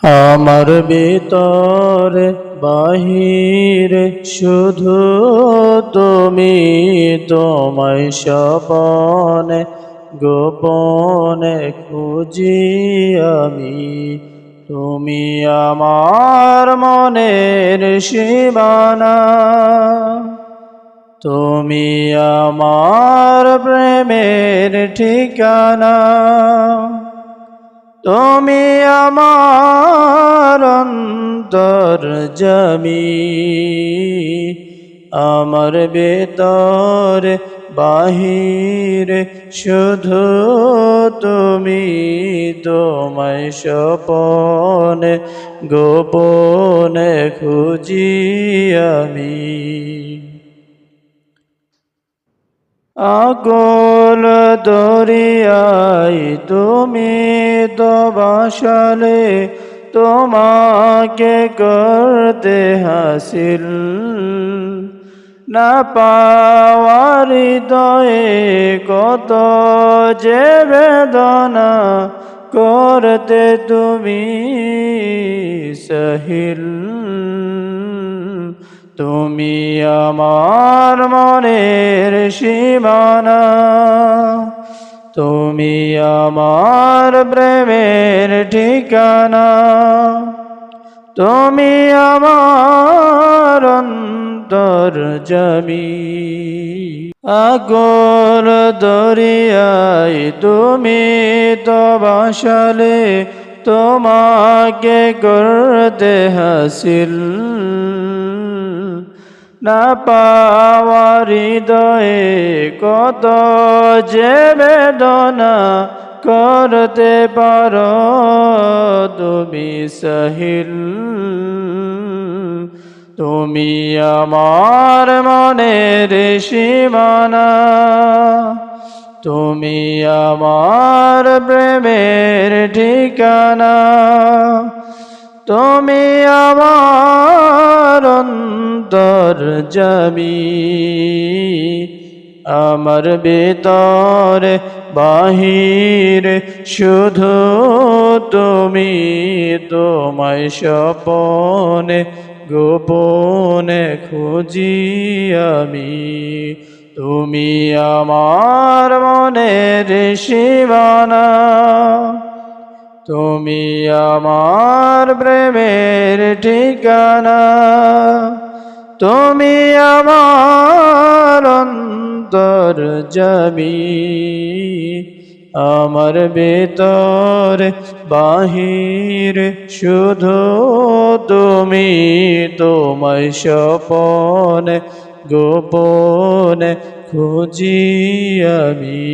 আমার ভিতরে বাহিরে শুধু তুমি, তোমায় স্বপনে গোপনে খুঁজি আমি। তুমি আমার মনের সীমানা, তুমি আমার প্রেমের ঠিকানা। তুমি আমার অন্তর্যামী, আমার ভেতরে বাহিরে শুধু তুমি, তোমায় স্বপনে গোপনে খুঁজি আমি। আকুল দরিয়ায় তুমি তো ভাসালে, তোমাকে করতে হাসিল না পাওয়ার হৃদয়ে কত যে বেদনা করতে তুমি সহিল। তুমি আমার মনের সীমানা, তুমি আমার প্রেমের ঠিকানা। তুমি আমার অন্তর্যামী, আকুল দরিয়ায় তুমি তো ভাসালে, তোমাকে করতে হাসিল না পাওয়ার হৃদয়ে কত যে বেদনা করতে পারো তুমি সহিল। তুমি আমার মনের সীমানা, তুমি আমার প্রেমের ঠিকানা। তুমি আমার অন্তর্যামী, আমার ভিতরে বাহিরে শুধু তুমি, তোমায় স্বপনে গোপনে খুঁজি আমি। তুমি আমার মনের সীমানা, তুমি আমার প্রেমের ঠিকানা। তুমি আমার অন্তর্যামী, আমার ভিতরে বাহিরে শুধু তুমি, তোমায় স্বপনে গোপনে খুঁজি আমি।